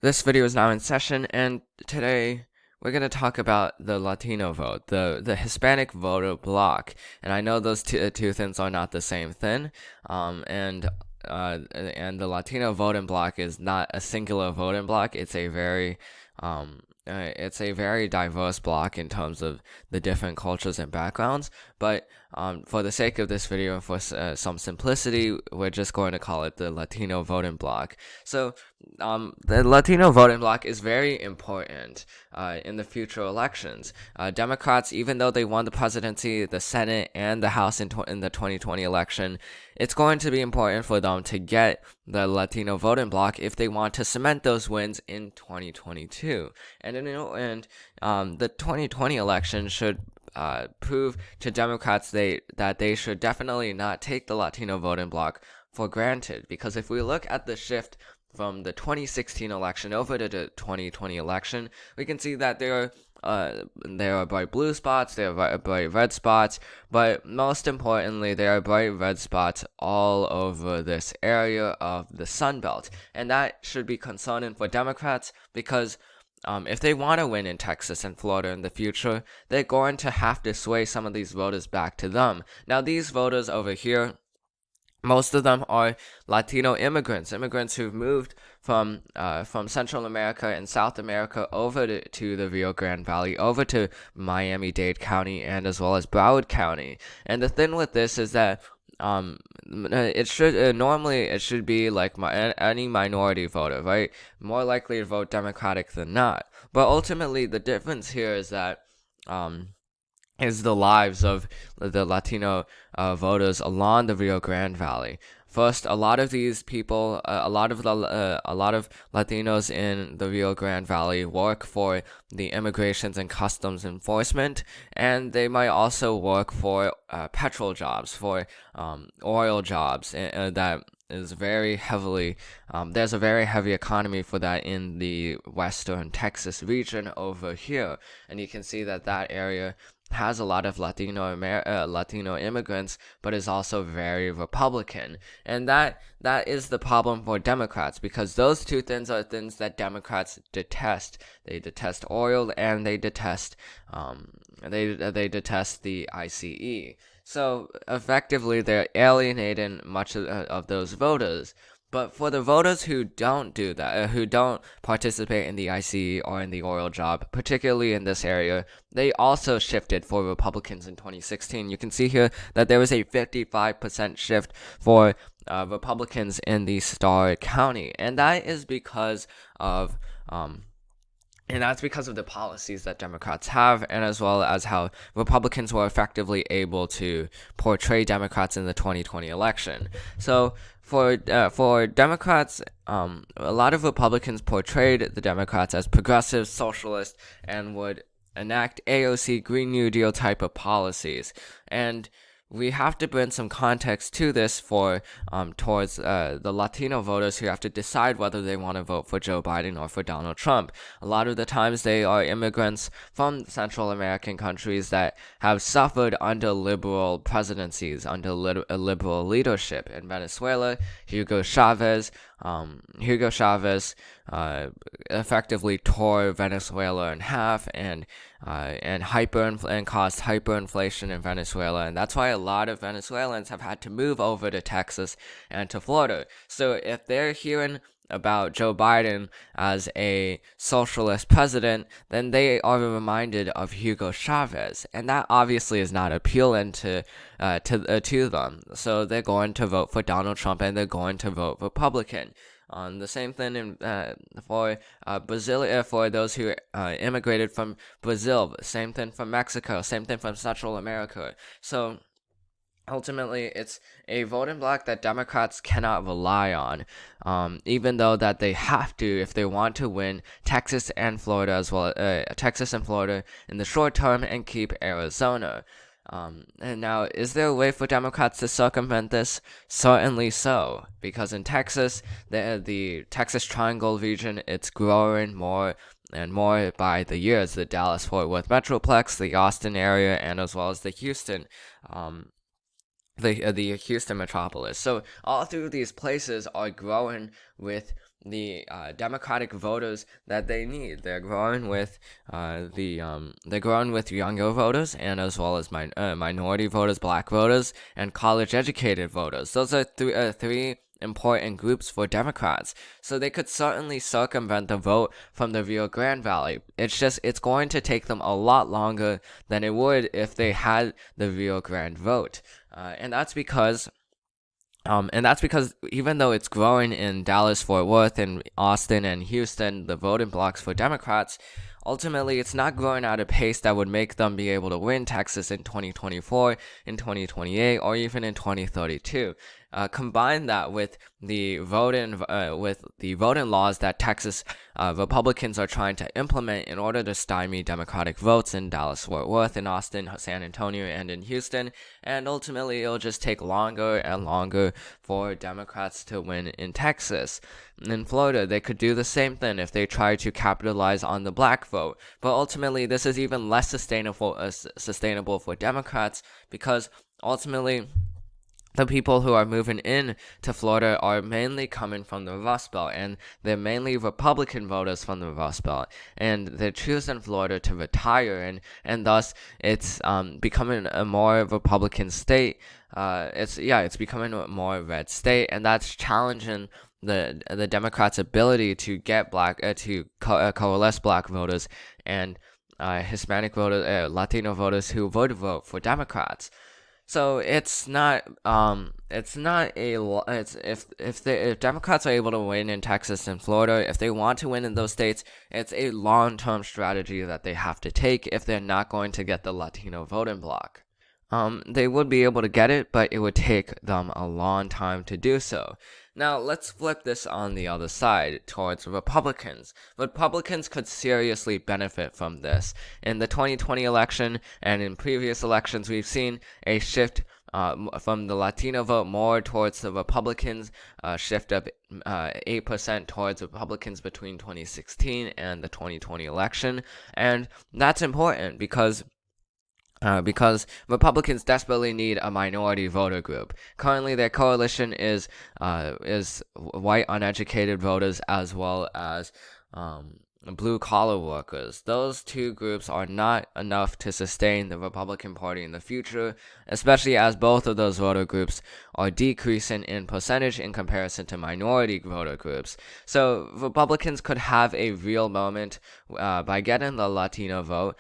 This video is now in session, and today we're going to talk about the Latino vote, the Hispanic voter bloc. And I know those two things are not the same thing, and the Latino voting bloc is not a singular voting bloc. It's a very diverse bloc in terms of the different cultures and backgrounds. But for the sake of this video and for some simplicity, we're just going to call it the Latino voting bloc. So the Latino voting bloc is very important in the future elections. Democrats, even though they won the presidency, the Senate, and the House in the 2020 election, it's going to be important for them to get the Latino voting bloc if they want to cement those wins in 2022. And the 2020 election should prove to Democrats that they should definitely not take the Latino voting bloc for granted. Because if we look at the shift from the 2016 election over to the 2020 election, we can see that there are bright blue spots, there are bright red spots, but most importantly, there are bright red spots all over this area of the Sun Belt. And that should be concerning for Democrats because if they want to win in Texas and Florida in the future, they're going to have to sway some of these voters back to them. Now, these voters over here, most of them are Latino immigrants who've moved from Central America and South America over to the Rio Grande Valley, over to Miami-Dade County, and as well as Broward County. And the thing with this is that it should be like any minority voter, right? More likely to vote Democratic than not. But ultimately, the difference here is that is the lives of the Latino voters along the Rio Grande Valley. First, a lot of these people, a lot of Latinos in the Rio Grande Valley work for the Immigrations and Customs Enforcement, and they might also work for petrol jobs, for oil jobs, that is very heavily, there's a very heavy economy for that in the western Texas region over here, and you can see that area has a lot of Latino immigrants, but is also very Republican, and that is the problem for Democrats, because those two things are things that Democrats detest. They detest oil, and they detest they detest the ICE. So effectively, they're alienating much of those voters. But for the voters who don't do that, who don't participate in the ICE or in the oil job, particularly in this area, they also shifted for Republicans in 2016. You can see here that there was a 55% shift for Republicans in the Starr County, and that is because of the policies that Democrats have, and as well as how Republicans were effectively able to portray Democrats in the 2020 election. So for Democrats, a lot of Republicans portrayed the Democrats as progressive, socialist, and would enact AOC Green New Deal type of policies. And we have to bring some context to this for towards the Latino voters who have to decide whether they want to vote for Joe Biden or for Donald Trump. A lot of the times they are immigrants from Central American countries that have suffered under liberal presidencies, under liberal leadership. In Venezuela, Hugo Chavez effectively tore Venezuela in half and caused hyperinflation in Venezuela, and that's why a lot of Venezuelans have had to move over to Texas and to Florida. So if they're hearing about Joe Biden as a socialist president, then they are reminded of Hugo Chavez, and that obviously is not appealing to them. So they're going to vote for Donald Trump, and they're going to vote Republican. The same thing for Brazil, for those who immigrated from Brazil. Same thing from Mexico. Same thing from Central America. So ultimately, it's a voting bloc that Democrats cannot rely on, even though that they have to if they want to win Texas and Florida in the short term and keep Arizona. And now, is there a way for Democrats to circumvent this? Certainly so, because in Texas, the Texas Triangle region, it's growing more and more by the years. The Dallas-Fort Worth Metroplex, the Austin area, and as well as the Houston metropolis. So all three of these places are growing with the Democratic voters that they need. They're growing with they're growing with younger voters, and as well as minority voters, black voters, and college educated voters. Those are three important groups for Democrats. So they could certainly circumvent the vote from the Rio Grande Valley. It's going to take them a lot longer than it would if they had the Rio Grande vote. And that's because even though it's growing in Dallas, Fort Worth, and Austin and Houston, the voting blocks for Democrats, ultimately it's not growing at a pace that would make them be able to win Texas in 2024, in 2028, or even in 2032. Combine that with the voting laws that Texas Republicans are trying to implement in order to stymie Democratic votes in Dallas, Fort Worth, in Austin, San Antonio, and in Houston, and ultimately it'll just take longer and longer for Democrats to win in Texas. In Florida, they could do the same thing if they try to capitalize on the black vote, but ultimately this is even less sustainable for Democrats, because ultimately the people who are moving in to Florida are mainly coming from the Rust Belt, and they're mainly Republican voters from the Rust Belt, and they're choosing Florida to retire, and thus it's becoming a more Republican state. It's becoming a more red state, and that's challenging the Democrats' ability to get coalesce black voters and Hispanic voters, Latino voters who would vote for Democrats. So if Democrats are able to win in Texas and Florida, if they want to win in those states, it's a long-term strategy that they have to take if they're not going to get the Latino voting bloc. They would be able to get it, but it would take them a long time to do so. Now, let's flip this on the other side towards Republicans. Republicans could seriously benefit from this. In the 2020 election and in previous elections, we've seen a shift from the Latino vote more towards the Republicans, shift of 8% towards Republicans between 2016 and the 2020 election. And that's important because Republicans desperately need a minority voter group. Currently, their coalition is white uneducated voters as well as blue-collar workers. Those two groups are not enough to sustain the Republican Party in the future, especially as both of those voter groups are decreasing in percentage in comparison to minority voter groups. So Republicans could have a real moment by getting the Latino vote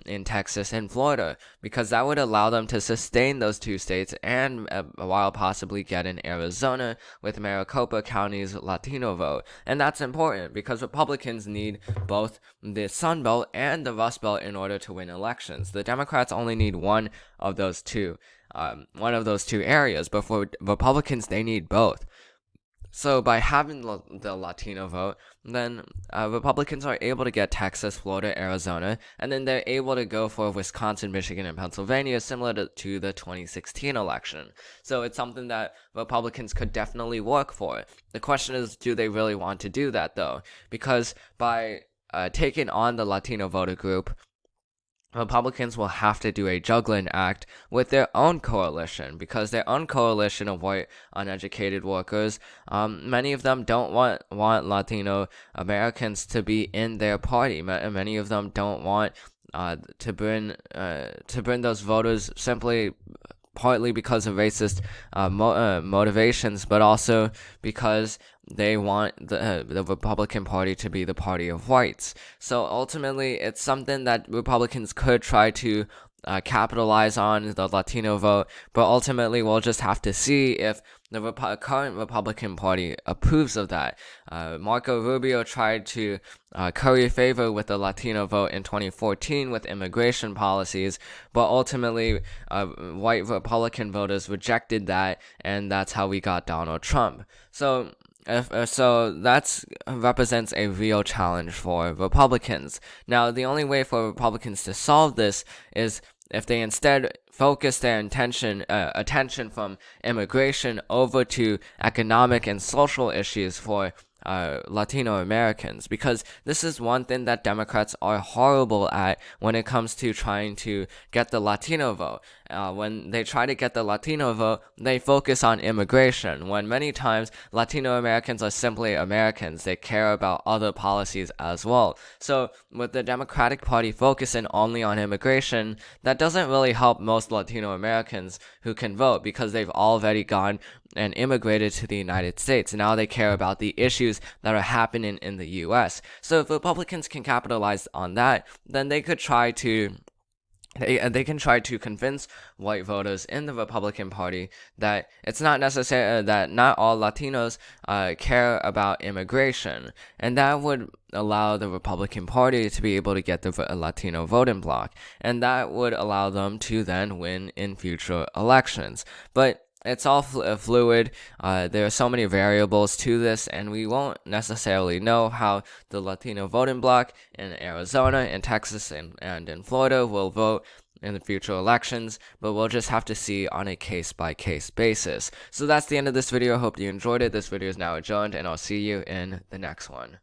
in Texas and Florida, because that would allow them to sustain those two states and while possibly get in Arizona with Maricopa County's Latino vote. And that's important because Republicans need both the Sun Belt and the Rust Belt in order to win elections. The Democrats only need one of those two areas, but for Republicans, they need both. So by having the Latino vote, then Republicans are able to get Texas, Florida, Arizona, and then they're able to go for Wisconsin, Michigan, and Pennsylvania, similar to the 2016 election. So it's something that Republicans could definitely work for. The question is, do they really want to do that, though? Because by taking on the Latino voter group, Republicans will have to do a juggling act with their own coalition, because their own coalition of white uneducated workers, many of them don't want Latino Americans to be in their party. Many of them don't want to bring those voters simply partly because of racist motivations, but also because they want the Republican Party to be the party of whites. So ultimately, it's something that Republicans could try to capitalize on, the Latino vote, but ultimately we'll just have to see if the current Republican Party approves of that. Marco Rubio tried to curry favor with the Latino vote in 2014 with immigration policies, but ultimately white Republican voters rejected that, and that's how we got Donald Trump. So that represents a real challenge for Republicans. Now, the only way for Republicans to solve this is if they instead focus their attention from immigration over to economic and social issues for Latino Americans, because this is one thing that Democrats are horrible at when it comes to trying to get the Latino vote. When they try to get the Latino vote, they focus on immigration, when many times Latino Americans are simply Americans. They care about other policies as well. So with the Democratic Party focusing only on immigration, that doesn't really help most Latino Americans who can vote, because they've already gone and immigrated to the United States. Now they care about the issues that are happening in the US. So if Republicans can capitalize on that, then they could try to they can try to convince white voters in the Republican Party that it's not necessary that not all Latinos care about immigration, and that would allow the Republican Party to be able to get the Latino voting bloc, and that would allow them to then win in future elections. But it's all fluid. There are so many variables to this, and we won't necessarily know how the Latino voting bloc in Arizona, in Texas, and in Florida will vote in the future elections, but we'll just have to see on a case-by-case basis. So that's the end of this video. I hope you enjoyed it. This video is now adjourned, and I'll see you in the next one.